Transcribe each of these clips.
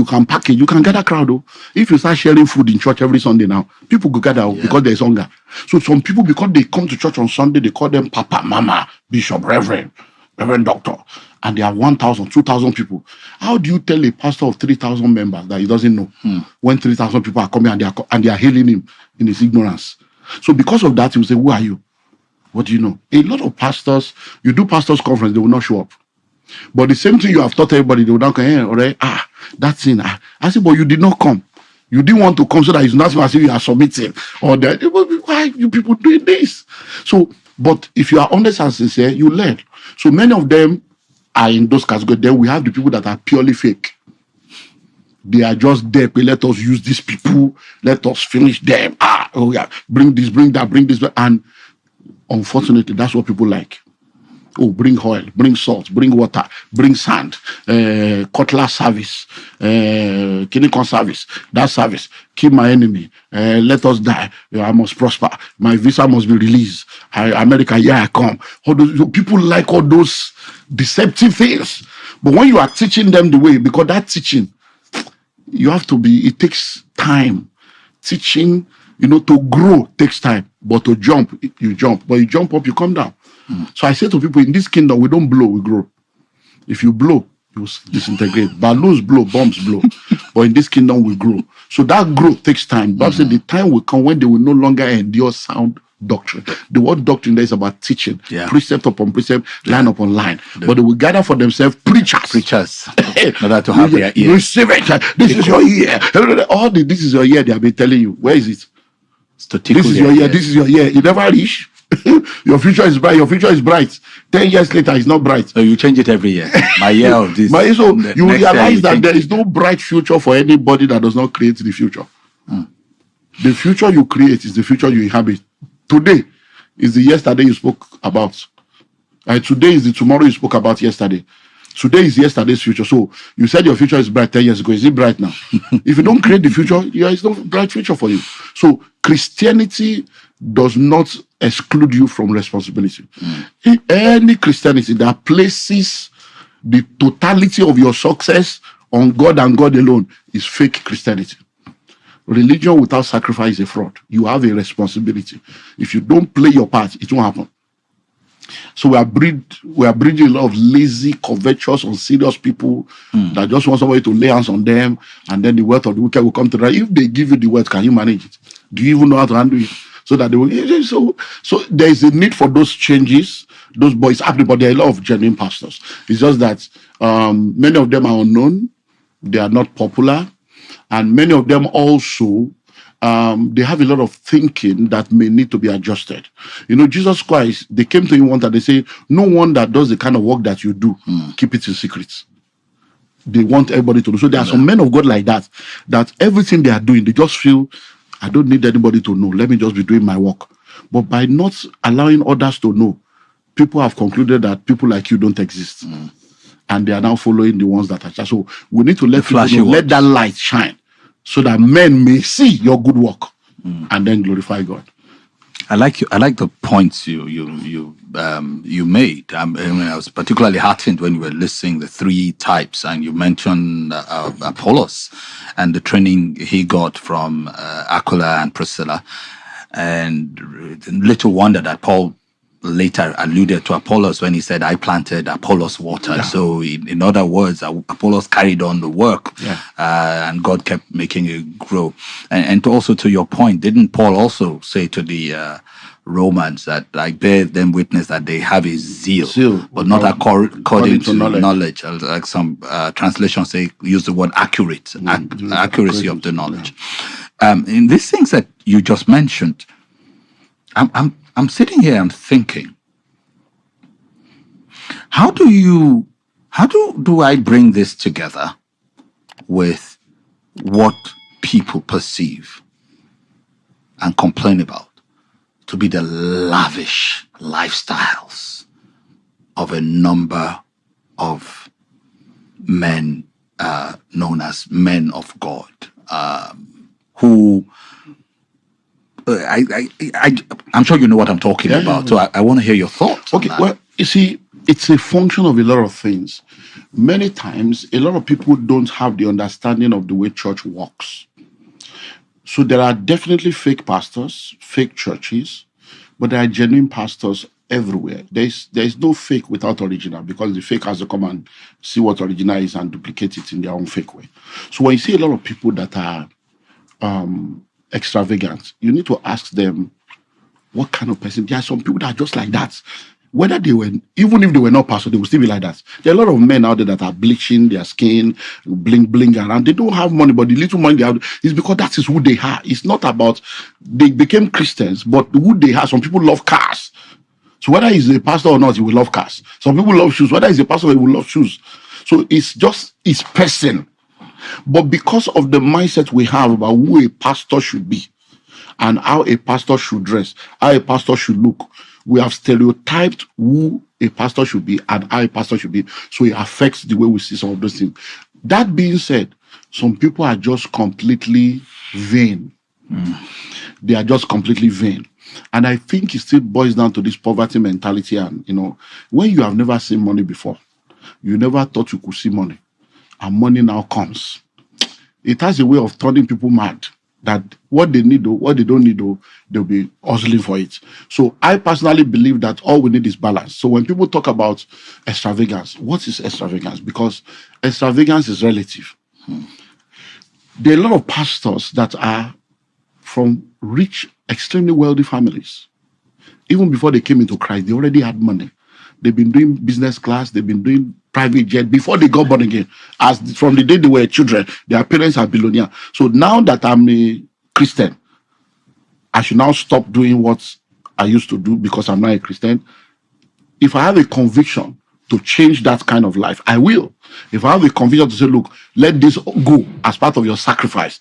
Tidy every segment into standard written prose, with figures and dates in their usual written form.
you can package, you can gather crowd. Oh. If you start sharing food in church every Sunday now, people go gather because there's hunger. So some people, because they come to church on Sunday, they call them Papa, Mama, Bishop, Reverend Doctor. And they are 1,000, 2,000 people. How do you tell a pastor of 3,000 members that he doesn't know when 3,000 people are coming and they are hailing him in his ignorance? So because of that, he will say, who are you? What do you know? A lot of pastors, you do pastors' conference, they will not show up. But the same thing you have taught everybody, they will not come, that's it. I said, but you did not come. You didn't want to come so that it's not as if you are submitting. Or that, why are you people doing this? So, but if you are honest and sincere, you learn. So many of them are in those categories. Then we have the people that are purely fake. They are just there. Let us use these people. Let us finish them. Bring this, bring that, bring this. And unfortunately, that's what people like. Oh, bring oil, bring salt, bring water, bring sand, cutlass service, clinical service, that service, keep my enemy, let us die, I must prosper, my visa must be released, America, here I come. All those, people like all those deceptive things. But when you are teaching them the way, because that teaching, you have to be, it takes time. Teaching, to grow takes time, but to jump, you jump. But you jump up, you come down. So I say to people, in this kingdom, we don't blow, we grow. If you blow, you disintegrate. Balloons blow, bombs blow. But in this kingdom, we grow. So that growth takes time. But the time will come when they will no longer endure sound doctrine. The word doctrine there is about teaching, precept upon precept, line upon line. But they will gather for themselves preachers. In order to have their ear. Receive it. This is your ear. This is your ear they have been telling you. Where is it? This is your ear. This is your ear. You never reach. Your future is bright. Your future is bright. 10 years later, it's not bright. So you change it every year. My year of this. So you realize that there is no bright future for anybody that does not create the future. The future you create is the future you inhabit. Today is the yesterday you spoke about. Today is the tomorrow you spoke about yesterday. Today is yesterday's future. So you said your future is bright 10 years ago. Is it bright now? If you don't create the future, there is no bright future for you. So Christianity does not exclude you from responsibility. Any Christianity that places the totality of your success on God and God alone is fake Christianity. Religion without sacrifice is a fraud. You have a responsibility. If you don't play your part, it won't happen. So we are breeding a lot of lazy, covetous, unserious people that just want somebody to lay hands on them, and then the wealth of the wicked will come to them. If they give you the wealth, can you manage it? Do you even know how to handle it? So that they will. So there is a need for those changes. Those boys happening, but there are a lot of genuine pastors. It's just that many of them are unknown, they are not popular, and many of them also they have a lot of thinking that may need to be adjusted. Jesus Christ, they came to him one time, they say, no one that does the kind of work that you do, keep it in secret. They want everybody to know. So there are some men of God like that everything they are doing, they just feel, I don't need anybody to know. Let me just be doing my work. But by not allowing others to know, people have concluded that people like you don't exist. And they are now following the ones that are just. So we need to let people know, let that light shine so that men may see your good work and then glorify God. I like the points you made. I was particularly heartened when you were listing the three types, and you mentioned Apollos and the training he got from Aquila and Priscilla, and little wonder that Paul later alluded to Apollos when he said, I planted, Apollos watered. Yeah. So in other words, Apollos carried on the work, and God kept making it grow. And also to your point, didn't Paul also say to the Romans that I bear them witness that they have a zeal but not according to knowledge. Like some translations say, use the word accurate, accuracy of the knowledge. In these things that you just mentioned, I'm sitting here and thinking, how do I bring this together with what people perceive and complain about to be the lavish lifestyles of a number of men known as men of God, who I'm sure you know what I'm talking about. So I want to hear your thoughts. Okay, well, you see, it's a function of a lot of things. Many times, a lot of people don't have the understanding of the way church works. So there are definitely fake pastors, fake churches, but there are genuine pastors everywhere. There is no fake without original, because the fake has to come and see what original is and duplicate it in their own fake way. So when you see a lot of people that are extravagant, you need to ask them what kind of person. There are some people that are just like that. Whether they were, even if they were not pastors, they will still be like that. There are a lot of men out there that are bleaching their skin, bling around. They don't have money, but the little money they have is because that is who they are. It's not about they became Christians, but who they are. Some people love cars. So whether he's a pastor or not, he will love cars. Some people love shoes. Whether he's a pastor, he will love shoes. So it's just his person. But because of the mindset we have about who a pastor should be and how a pastor should dress, how a pastor should look, we have stereotyped who a pastor should be and how a pastor should be. So it affects the way we see some of those things. That being said, some people are just completely vain. They are just completely vain. And I think it still boils down to this poverty mentality. And, when you have never seen money before, you never thought you could see money, and money now comes. It has a way of turning people mad, that what they need, what they don't need, they'll be hustling for it. So I personally believe that all we need is balance. So when people talk about extravagance, what is extravagance? Because extravagance is relative. There are a lot of pastors that are from rich, extremely wealthy families. Even before they came into Christ, they already had money. They've been doing business class, they've been doing private jet before they got born again. As from the day they were children, their parents are billionaires. So now that I'm a Christian, I should now stop doing what I used to do because I'm not a Christian. If I have a conviction to change that kind of life, I will. If I have a conviction to say, look, let this go as part of your sacrifice,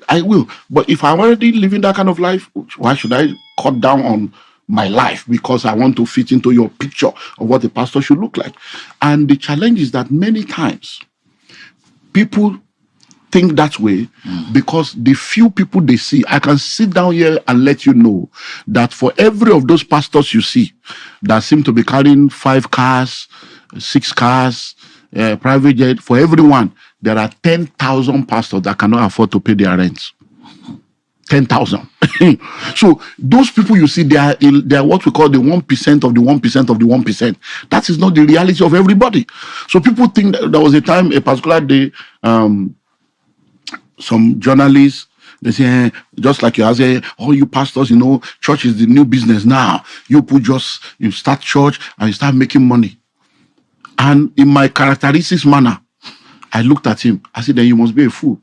I will. But if I'm already living that kind of life, why should I cut down on my life because I want to fit into your picture of what a pastor should look like? And the challenge is that many times people think that way because the few people they see. I can sit down here and let you know that for every of those pastors you see that seem to be carrying 5 cars, 6 cars, private jet, for everyone, there are 10,000 pastors that cannot afford to pay their rents. 10,000. So those people you see, they are what we call the 1% of the 1% of the 1%. That is not the reality of everybody. So people think that there was a time, a particular day, some journalists, they say, just like you say, oh, you pastors, church is the new business now. You start church and you start making money. And in my characteristics manner, I looked at him. I said, then you must be a fool.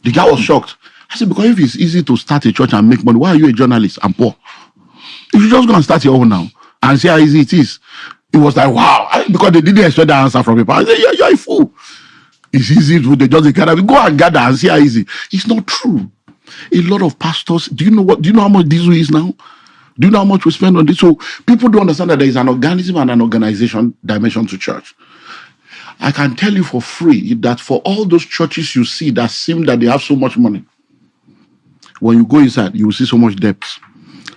The guy was shocked. I said, because if it's easy to start a church and make money, why are you a journalist and poor? You should just go and start your own now and see how easy it is. It was like, wow. Because they didn't expect that answer from me. I said, you're a fool. It's easy to just gather. Go and gather and see how easy. It's not true. A lot of pastors, do you know how much diesel is now? Do you know how much we spend on this? So people don't understand that there is an organism and an organization dimension to church. I can tell you for free that for all those churches you see that seem that they have so much money, when you go inside, you will see so much debt,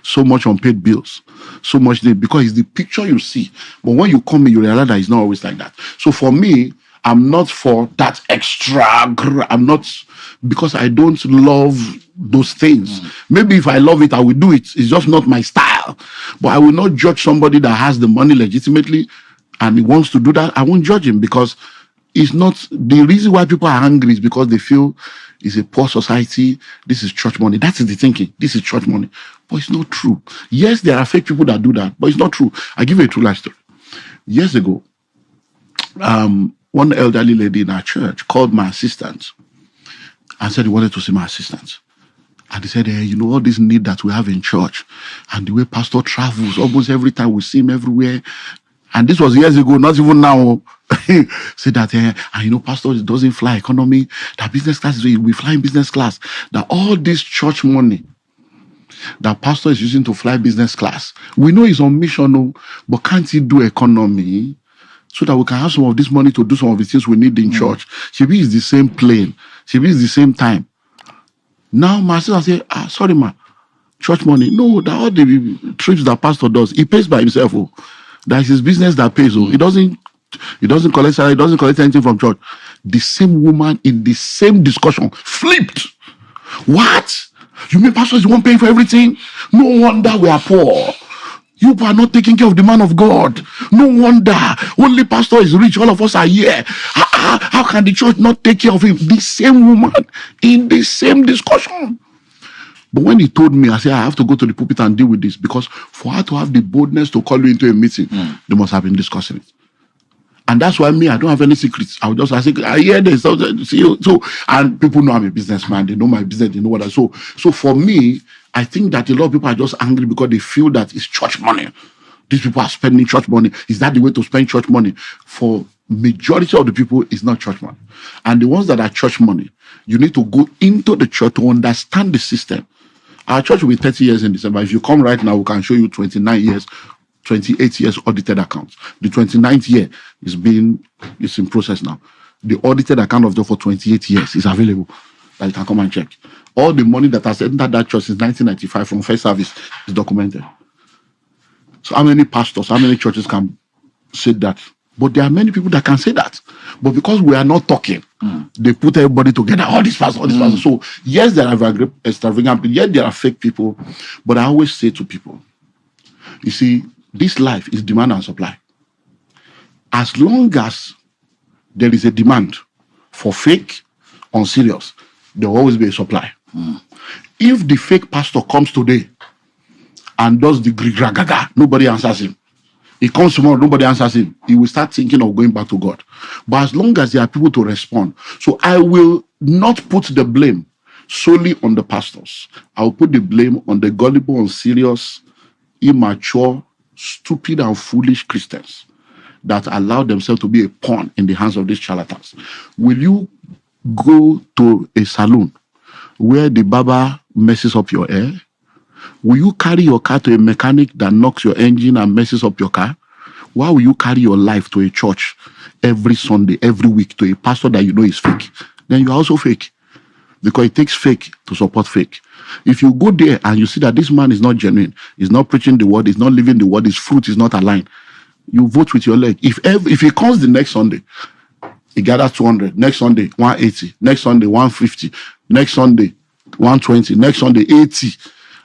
so much unpaid bills, so much debt, because it's the picture you see. But when you come in, you realize that it's not always like that. So for me, I'm not for that extra. I'm not, because I don't love those things. Maybe if I love it, I will do it. It's just not my style. But I will not judge somebody that has the money legitimately and he wants to do that. I won't judge him, because it's not the reason why people are angry is because they feel it's a poor society. This is church money. That is the thinking. This is church money. But it's not true. Yes, there are fake people that do that, but it's not true. I give you a true life story. Years ago, one elderly lady in our church called my assistant and said he wanted to see my assistant. And he said, all this need that we have in church and the way pastor travels, almost every time we see him everywhere. And this was years ago, not even now. Said that, and pastor doesn't fly economy, that business class, we fly in business class. That all this church money that pastor is using to fly business class, we know he's on mission, but can't he do economy so that we can have some of this money to do some of the things we need in church? Maybe it's the same plane. Maybe it's the same time. Now my sister say, sorry ma, church money. No, that all the trips that pastor does, he pays by himself. That is his business that pays. So he doesn't collect salary, he doesn't collect anything from church. The same woman in the same discussion flipped. What? You mean pastor is the one paying for everything? No wonder we are poor. You are not taking care of the man of God. No wonder. Only pastor is rich. All of us are here. How can the church not take care of him? The same woman in the same discussion. But when he told me, I said, I have to go to the pulpit and deal with this, because for her to have the boldness to call you into a meeting, they must have been discussing it. And that's why I don't have any secrets. I hear this. So, and people know I'm a businessman. They know my business. They know what I so for me, I think that a lot of people are just angry because they feel that it's church money. These people are spending church money. Is that the way to spend church money? For majority of the people, it's not church money. And the ones that are church money, you need to go into the church to understand the system. Our church will be 30 years in December. If you come right now, we can show you 29 years, 28 years audited accounts. The 29th year is in process now. The audited account of the for 28 years is available. That you can come and check. All the money that has entered that church since 1995 from first service is documented. So how many pastors, how many churches can say that? But there are many people that can say that. But because we are not talking, they put everybody together. All these pastors, all these pastors. So yes, there are extravagant people. Yes, there are fake people. But I always say to people, you see, this life is demand and supply. As long as there is a demand for fake, unserious, there will always be a supply. If the fake pastor comes today and does the gaga, nobody answers him. He comes tomorrow, nobody answers him. He will start thinking of going back to God. But as long as there are people to respond, so I will not put the blame solely on the pastors. I will put the blame on the gullible, unserious, immature, stupid, and foolish Christians that allow themselves to be a pawn in the hands of these charlatans. Will you go to a salon where the barber messes up your hair? Will you carry your car to a mechanic that knocks your engine and messes up your car? Why will you carry your life to a church every Sunday, every week, to a pastor that you know is fake? Then you're also fake. Because it takes fake to support fake. If you go there and you see that this man is not genuine, he's not preaching the word, he's not living the word, his fruit is not aligned, you vote with your leg. If he comes the next Sunday, he gathers 200, next Sunday 180, next Sunday 150, next Sunday 120, next Sunday 80.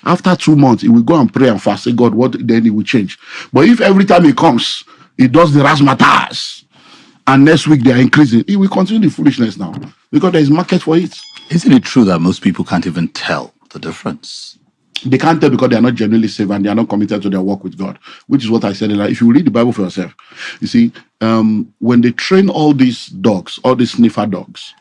After 2 months, he will go and pray and fast. Say, God, what? Then he will change. But if every time he comes, he does the razzmatazz, and next week they are increasing, he will continue the foolishness now because there is market for it. Isn't it true that most people can't even tell the difference? They can't tell because they are not genuinely saved and they are not committed to their work with God, which is what I said. If you read the Bible for yourself, you see, when they train all these dogs, all these sniffer dogs,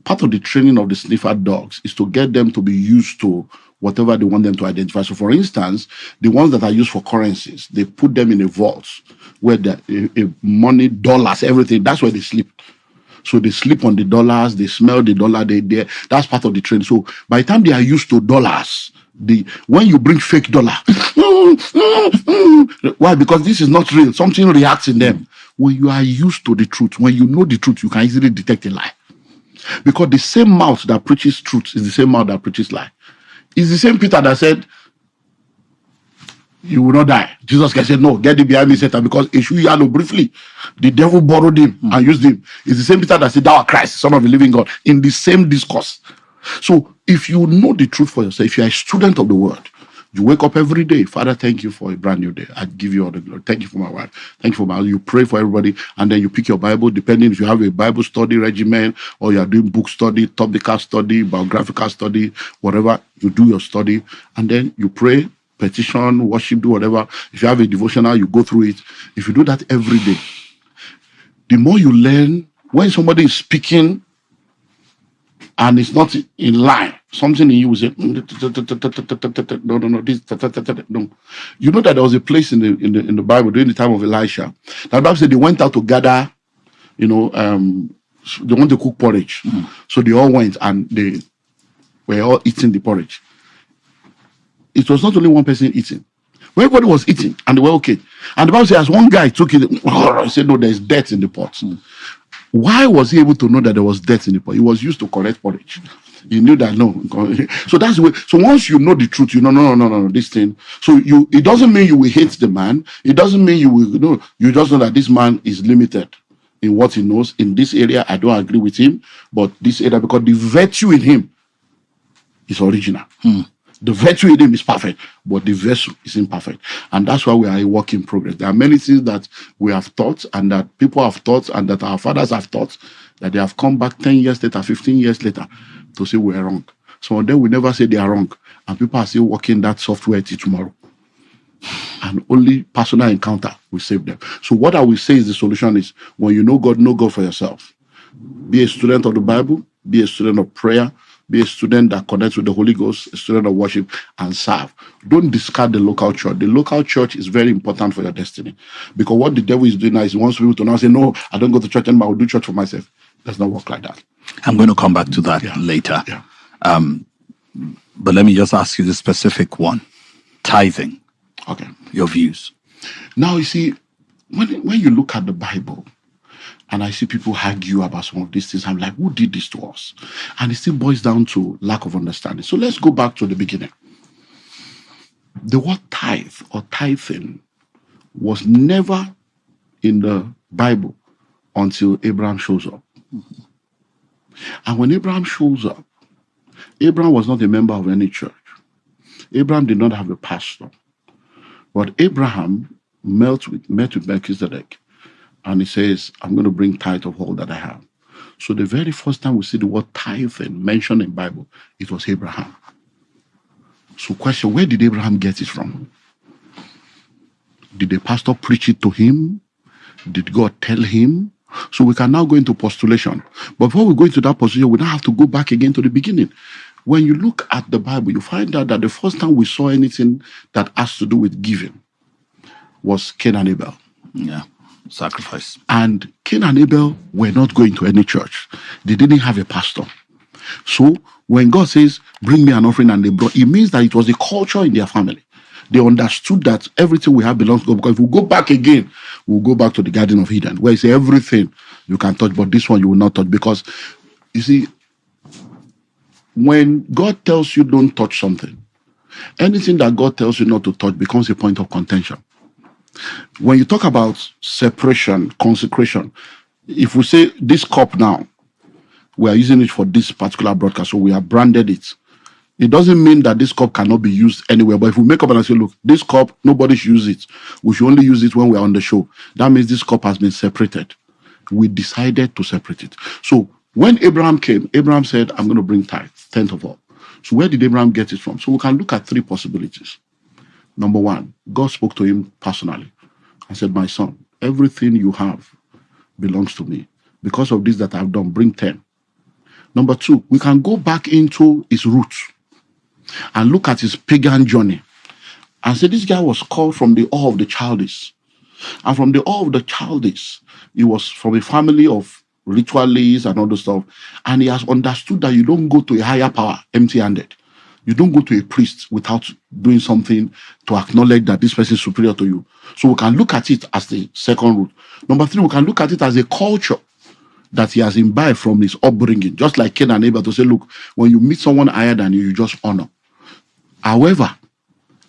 part of the training of the sniffer dogs is to get them to be used to whatever they want them to identify. So, for instance, the ones that are used for currencies, they put them in a vault where the money, dollars, everything, that's where they sleep. So they sleep on the dollars, they smell the dollar, that's part of the training. So by the time they are used to dollars, when you bring fake dollar, why? Because this is not real. Something reacts in them. When you are used to the truth, when you know the truth, you can easily detect a lie. Because the same mouth that preaches truth is the same mouth that preaches lie. It's the same Peter that said, you will not die. Jesus Christ said, no, get thee behind me, Satan, because Eshu briefly, the devil borrowed him and used him. It's the same Peter that said, thou art Christ, Son of the living God, in the same discourse. So if you know the truth for yourself, if you are a student of the word, you wake up every day, Father, thank you for a brand new day. I give you all the glory. Thank you for my wife. Thank you for my, you pray for everybody, and then you pick your Bible, depending if you have a Bible study regimen, or you are doing book study, topical study, biographical study, whatever, you do your study, and then you pray, petition, worship, do whatever. If you have a devotional, you go through it. If you do that every day, the more you learn, when somebody is speaking and it's not in line, something in you will say, no, this, no. You know that there was a place in the Bible during the time of Elisha. The Bible said they went out to gather, they want to cook porridge. So they all went and they were all eating the porridge. It was not only one person eating. When everybody was eating and they were okay. And the Bible says, as one guy took it, he said, no, there's dirt in the pot. Why was he able to know that there was death in the pot? He was used to correct porridge. He knew that no. So that's the way. So once you know the truth, you know, no, this thing. So it doesn't mean you will hate the man. It doesn't mean you will, you just know that this man is limited in what he knows. In this area, I don't agree with him, but this area, because the virtue in him is original. The virtue in him is perfect, but the vessel is imperfect. And that's why we are a work in progress. There are many things that we have taught and that people have taught and that our fathers have taught that they have come back 10 years later, 15 years later to say we are wrong. Some of them will never say they are wrong. And people are still working that software till tomorrow. And only personal encounter will save them. So what I will say is the solution is when you know God for yourself. Be a student of the Bible, be a student of prayer, be a student that connects with the Holy Ghost, a student of worship, and serve. Don't discard the local church. The local church is very important for your destiny. Because what the devil is doing now is he wants people to now say, no, I don't go to church anymore, I will do church for myself. It does not work like that. I'm going to come back to that later. Yeah. But let me just ask you the specific one. Tithing. Okay. Your views. Now, you see, when you look at the Bible, and I see people argue about some of these things, I'm like, who did this to us? And it still boils down to lack of understanding. So let's go back to the beginning. The word tithe or tithing was never in the Bible until Abraham shows up. And when Abraham shows up, Abraham was not a member of any church. Abraham did not have a pastor. But Abraham met with Melchizedek, and he says, I'm going to bring tithe of all that I have. So the very first time we see the word tithing mentioned in the Bible, it was Abraham. So question, where did Abraham get it from? Did the pastor preach it to him? Did God tell him? So we can now go into postulation. But before we go into that postulation, we now have to go back again to the beginning. When you look at the Bible, you find out that the first time we saw anything that has to do with giving was Cain and Abel. Yeah, sacrifice. And Cain and Abel were not going to any church. They didn't have a pastor. So when God says, bring me an offering, and they brought, it means that it was a culture in their family. They understood that everything we have belongs to God. Because if we go back again, we'll go back to the Garden of Eden, where he said everything you can touch, but this one you will not touch. Because, you see, when God tells you don't touch something, anything that God tells you not to touch becomes a point of contention. When you talk about separation, consecration, if we say this cup now, we are using it for this particular broadcast, so we have branded it. It doesn't mean that this cup cannot be used anywhere. But if we make up and say, look, this cup, nobody should use it. We should only use it when we are on the show. That means this cup has been separated. We decided to separate it. So when Abraham came, Abraham said, I'm going to bring tithe, 10th of all. So where did Abraham get it from? So we can look at three possibilities. Number one, God spoke to him personally and said, my son, everything you have belongs to me. Because of this that I've done, bring 10. Number two, we can go back into his roots and look at his pagan journey and say this guy was called from the Ur of the Chaldees. And from the Ur of the Chaldees, he was from a family of ritualists and all the stuff. And he has understood that you don't go to a higher power empty-handed. You don't go to a priest without doing something to acknowledge that this person is superior to you. So we can look at it as the second root. Number three, we can look at it as a culture that he has imbibed from his upbringing, just like Cain and Abel, to say, look, when you meet someone higher than you, you just honor. However,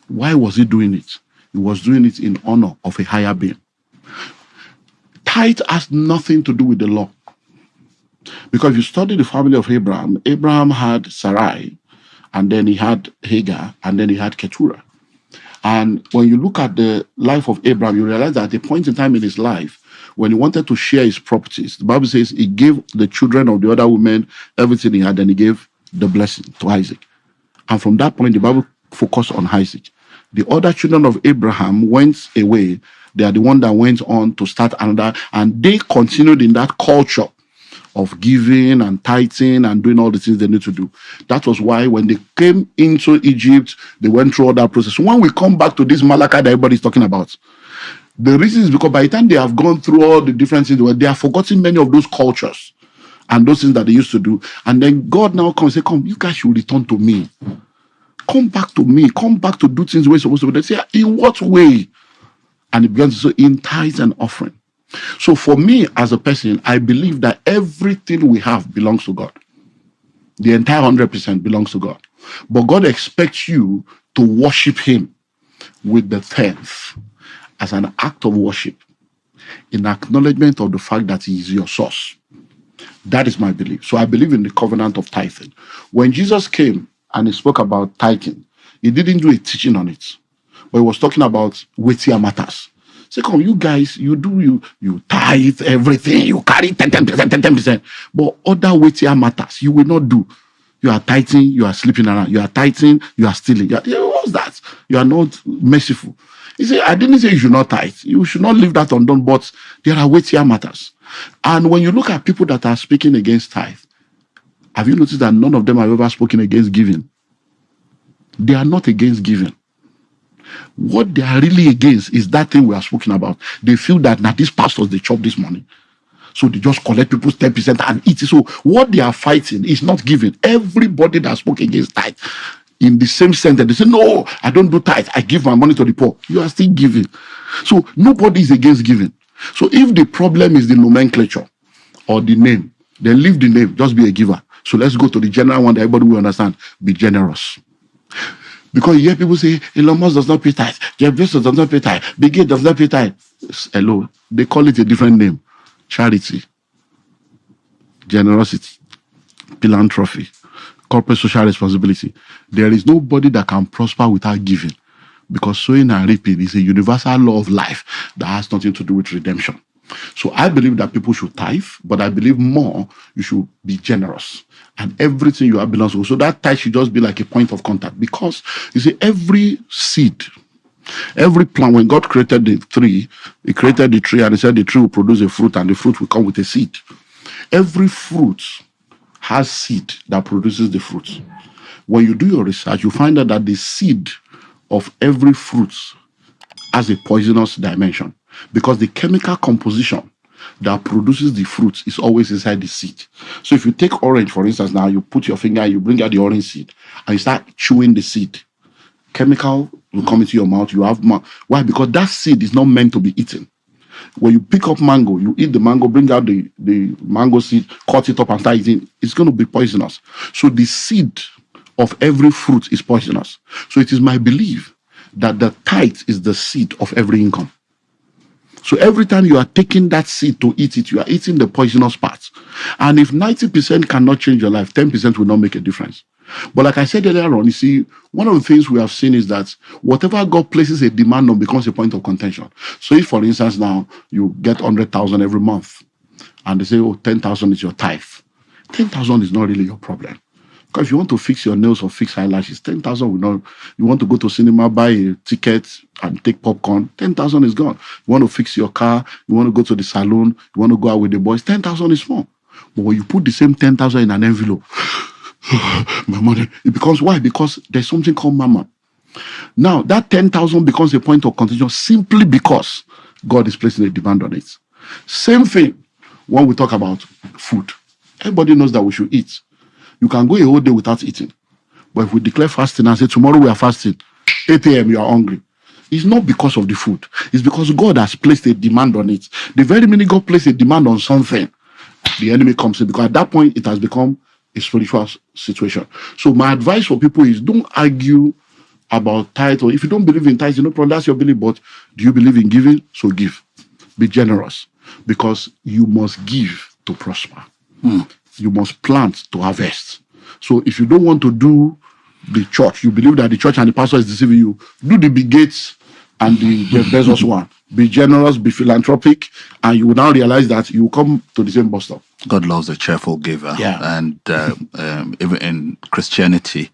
why was he doing it? He was doing it in honor of a higher being. Tithe has nothing to do with the law. Because if you study the family of Abraham, Abraham had Sarai, and then he had Hagar, and then he had Keturah. And when you look at the life of Abraham, you realize that at a point in time in his life, when he wanted to share his properties, the Bible says he gave the children of the other women everything he had, and he gave the blessing to Isaac. And from that point, the Bible focused on Isaac. The other children of Abraham went away. They are the one that went on to start another, and they continued in that culture of giving and tithing and doing all the things they need to do. That was why when they came into Egypt, they went through all that process. So when we come back to this Malachi that everybody's talking about, the reason is because by the time they have gone through all the different things, they have forgotten many of those cultures and those things that they used to do. And then God now comes and says, come, you guys should return to me. Come back to me. Come back to do things the way you're supposed to do. They say, in what way? And it begins to say, in tithes and offering. So for me as a person, I believe that everything we have belongs to God. The entire 100% belongs to God. But God expects you to worship him with the 10th as an act of worship in acknowledgement of the fact that he is your source. That is my belief. So I believe in the covenant of tithing. When Jesus came and he spoke about tithing, he didn't do a teaching on it, but he was talking about weightier matters. Say, come, you guys, you tithe everything, you carry 10%, but other weightier matters you will not do. You are tithing, you are sleeping around. You are tithing, you are stealing. What's that? You are not merciful. He said, I didn't say you should not tithe. You should not leave that undone, but there are weightier matters. And when you look at people that are speaking against tithe, have you noticed that none of them have ever spoken against giving? They are not against giving. What they are really against is that thing we are speaking about. They feel that now these pastors, they chop this money. So they just collect people's 10% and eat it. So what they are fighting is not giving. Everybody that spoke against tithe, in the same sentence, they say, no, I don't do tithe. I give my money to the poor. You are still giving. So nobody is against giving. So if the problem is the nomenclature or the name, then leave the name, just be a giver. So let's go to the general one that everybody will understand. Be generous. Because you hear people say, Elon Musk does not pay tithe, Jeff Bezos does not pay tithe, Bill Gates does not pay tithe. Hello, they call it a different name. Charity, generosity, philanthropy, corporate social responsibility. There is nobody that can prosper without giving, because sowing and reaping is a universal law of life that has nothing to do with redemption. So I believe that people should tithe, but I believe more you should be generous. And everything you have belongs to. So that tithe should just be like a point of contact. Because you see, every seed, every plant, when God created the tree, he created the tree and he said the tree will produce a fruit and the fruit will come with a seed. Every fruit has seed that produces the fruit. When you do your research, you find out that the seed of every fruit has a poisonous dimension, because the chemical composition that produces the fruit is always inside the seed. So if you take orange, for instance, now you put your finger and you bring out the orange seed and you start chewing the seed, chemical will come into your mouth. You have why? Because that seed is not meant to be eaten. When you pick up mango, you eat the mango, bring out the mango seed, cut it up and start eating, it's going to be poisonous. So the seed of every fruit is poisonous. So it is my belief that the tithe is the seed of every income. So every time you are taking that seed to eat it, you are eating the poisonous parts. And if 90% cannot change your life, 10% will not make a difference. But like I said earlier on, you see, one of the things we have seen is that whatever God places a demand on becomes a point of contention. So if, for instance, now you get 100,000 every month, and they say, oh, 10,000 is your tithe. 10,000 is not really your problem. Because if you want to fix your nails or fix eyelashes, 10,000 will not. You want to go to cinema, buy a ticket and take popcorn, 10,000 is gone. You want to fix your car, you want to go to the salon, you want to go out with the boys, 10,000 is small. But when you put the same 10,000 in an envelope, my money, it becomes why? Because there's something called mammon. Now that 10,000 becomes a point of contention simply because God is placing a demand on it. Same thing when we talk about food. Everybody knows that we should eat. You can go a whole day without eating. But if we declare fasting and say tomorrow we are fasting, 8 a.m. you are hungry, it's not because of the food. It's because God has placed a demand on it. The very minute God placed a demand on something, the enemy comes in, because at that point it has become a spiritual situation. So my advice for people is, don't argue about tithe. Or if you don't believe in tithe, no problem, that's your belief. But do you believe in giving? So give. Be generous, because you must give to prosper. You must plant to harvest. So if you don't want to do the church, you believe that the church and the pastor is deceiving you, do the Bill Gates and the Jeff Bezos one. Be generous, be philanthropic, and you will now realize that you will come to the same bus stop. God loves a cheerful giver. Yeah. And even in Christianity,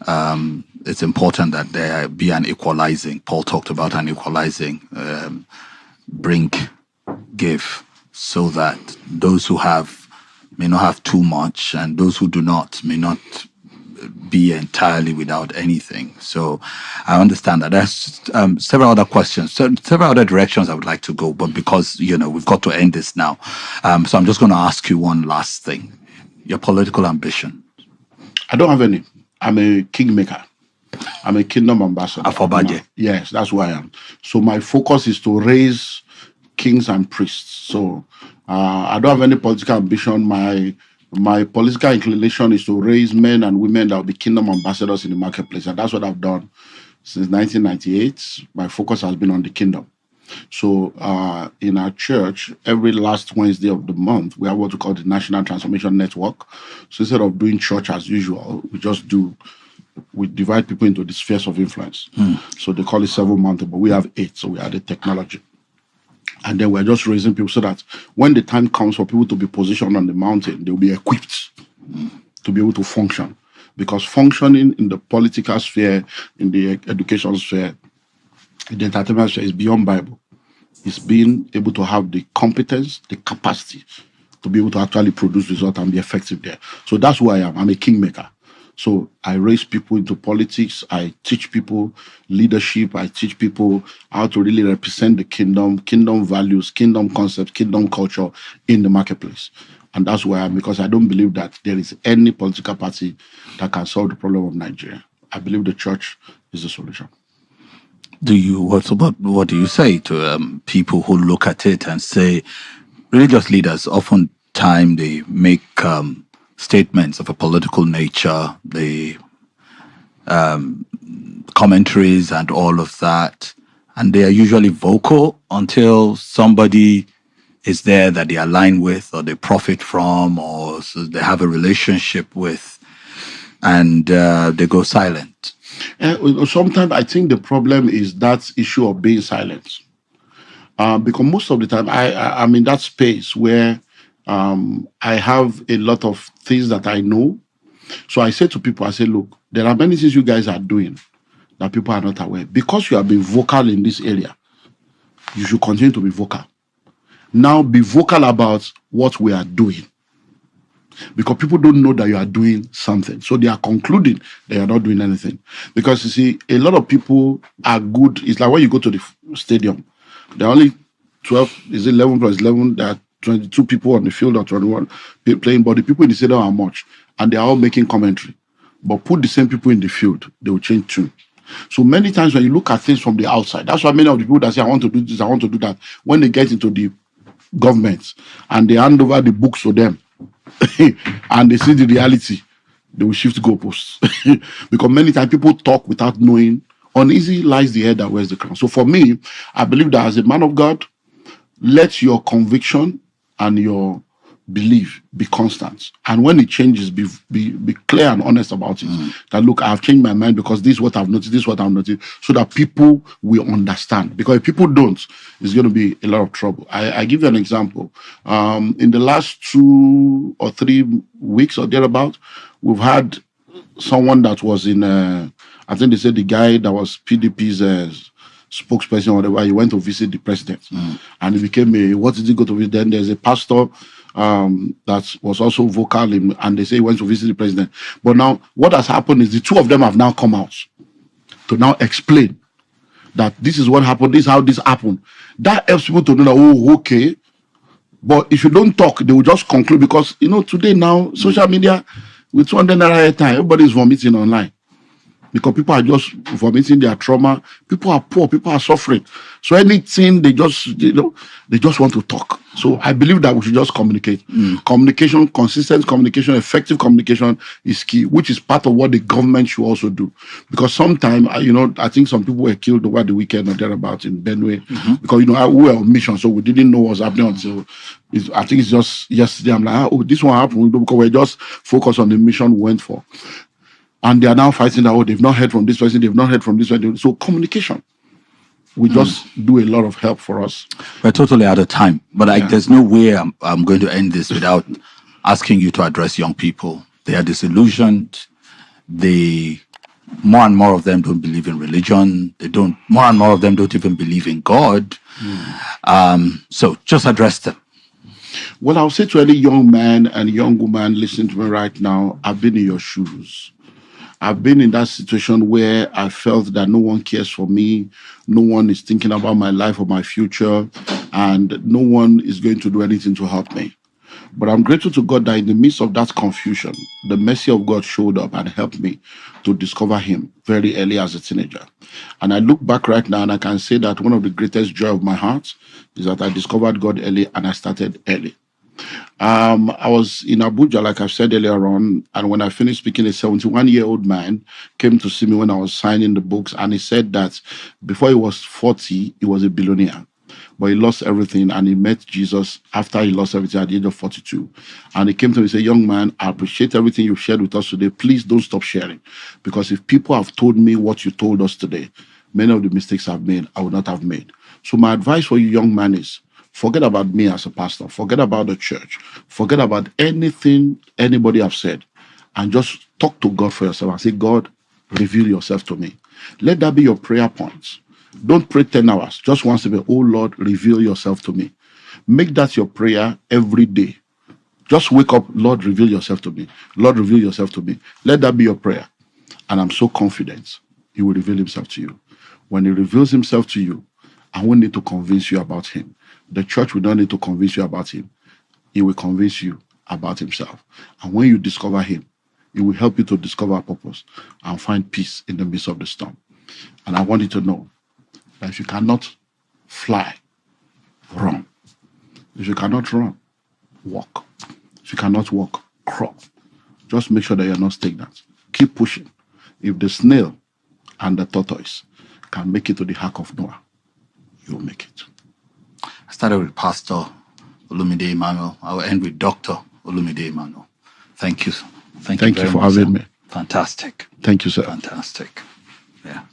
it's important that there be an equalizing. Paul talked about an equalizing. Bring, give, so that those who have may not have too much, and those who do not may not be entirely without anything. So I understand that. There's several other questions, several other directions I would like to go, but because, we've got to end this now. So I'm just going to ask you one last thing. Your political ambition. I don't have any. I'm a kingmaker. I'm a kingdom ambassador. Afobaje. Yes, that's who I am. So my focus is to raise kings and priests. So I don't have any political ambition. My political inclination is to raise men and women that will be kingdom ambassadors in the marketplace. And that's what I've done since 1998. My focus has been on the kingdom. So in our church, every last Wednesday of the month, we have what we call the National Transformation Network. So instead of doing church as usual, we divide people into the spheres of influence. So they call it 7 months, but we have 8. So we have the technology. And then we're just raising people so that when the time comes for people to be positioned on the mountain, they'll be equipped to be able to function. Because functioning in the political sphere, in the education sphere, in the entertainment sphere is beyond Bible. It's being able to have the competence, the capacity to be able to actually produce results and be effective there. So that's who I am. I'm a kingmaker. So I raise people into politics. I teach people leadership. I teach people how to really represent the kingdom values, kingdom concepts, kingdom culture in the marketplace. And that's why because I don't believe that there is any political party that can solve the problem of Nigeria. I believe the church is the solution. What do you say to people who look at it and say, religious leaders oftentimes they make statements of a political nature, the commentaries and all of that, and they are usually vocal until somebody is there that they align with or they profit from or so they have a relationship with, and they go silent. Sometimes I think the problem is that issue of being silent. Because most of the time I'm in that space where I have a lot of things that I know. So I say to people, I say, look, there are many things you guys are doing that people are not aware. Because you have been vocal in this area, you should continue to be vocal. Now be vocal about what we are doing. Because people don't know that you are doing something. So they are concluding that you are not doing anything. Because you see, a lot of people are good. It's like when you go to the stadium, there are only 11 plus 11, there are 22 people on the field or 21 playing, but the people in the stadium are much. And they are all making commentary. But put the same people in the field, they will change too. So many times when you look at things from the outside, that's why many of the people that say, I want to do this, I want to do that, when they get into the government and they hand over the books to them, and they see the reality, they will shift goalposts. Because many times people talk without knowing. Uneasy lies the head that wears the crown. So for me, I believe that as a man of God, let your conviction and your belief be constant. And when it changes, be clear and honest about it. That look, I have changed my mind because this is what I've noticed, this is what I've noticed, so that people will understand. Because if people don't, it's going to be a lot of trouble. I give you an example. In the last 2 or 3 weeks or thereabout, we've had someone that was in, I think they said the guy that was PDP's spokesperson or whatever, he went to visit the president. And he became what did he go to visit? Then there's a pastor that was also vocal and they say he went to visit the president. But now what has happened is the two of them have now come out to now explain that this is what happened, this is how this happened. That helps people to know that, oh, okay. But if you don't talk, they will just conclude because, today now, social media, with 200 naira a time, everybody's vomiting online. Because people are just vomiting their trauma. People are poor. People are suffering. So anything they just, they just want to talk. So I believe that we should just communicate. Communication, consistent communication, effective communication is key, which is part of what the government should also do. Because sometimes, I think some people were killed over the weekend or thereabout in Benue. Because, we were on mission, so we didn't know what was happening until, I think it's just yesterday. I'm like, this one happened because we're just focused on the mission we went for. And they are now fighting that, they've not heard from this person, they've not heard from this person. So communication will just do a lot of help for us. We're totally out of time. But there's no way I'm going to end this without asking you to address young people. They are disillusioned. More and more of them don't believe in religion. More and more of them don't even believe in God. So just address them. Well, I'll say to any young man and young woman listening to me right now, I've been in your shoes. I've been in that situation where I felt that no one cares for me, no one is thinking about my life or my future, and no one is going to do anything to help me. But I'm grateful to God that in the midst of that confusion, the mercy of God showed up and helped me to discover him very early as a teenager. And I look back right now and I can say that one of the greatest joy of my heart is that I discovered God early and I started early. I was in Abuja, like I've said earlier on, and when I finished speaking, a 71-year-old man came to see me when I was signing the books, and he said that before he was 40, he was a billionaire. But he lost everything, and he met Jesus after he lost everything at the age of 42. And he came to me and said, young man, I appreciate everything you've shared with us today. Please don't stop sharing. Because if people have told me what you told us today, many of the mistakes I've made, I would not have made. So my advice for you, young man, is forget about me as a pastor. Forget about the church. Forget about anything anybody have said. And just talk to God for yourself and say, God, reveal yourself to me. Let that be your prayer points. Don't pray 10 hours. Just once a day, oh Lord, reveal yourself to me. Make that your prayer every day. Just wake up, Lord, reveal yourself to me. Lord, reveal yourself to me. Let that be your prayer. And I'm so confident he will reveal himself to you. When he reveals himself to you, I won't need to convince you about him. The church will not need to convince you about him. He will convince you about himself. And when you discover him, he will help you to discover a purpose and find peace in the midst of the storm. And I want you to know that if you cannot fly, run. If you cannot run, walk. If you cannot walk, crawl. Just make sure that you're not stagnant. Keep pushing. If the snail and the tortoise can make it to the ark of Noah, you'll make it. I started with Pastor Olumide Emmanuel. I will end with Dr. Olumide Emmanuel. Thank you. Thank you very for much, having sir. me. Fantastic. Thank you, sir. Fantastic. Yeah.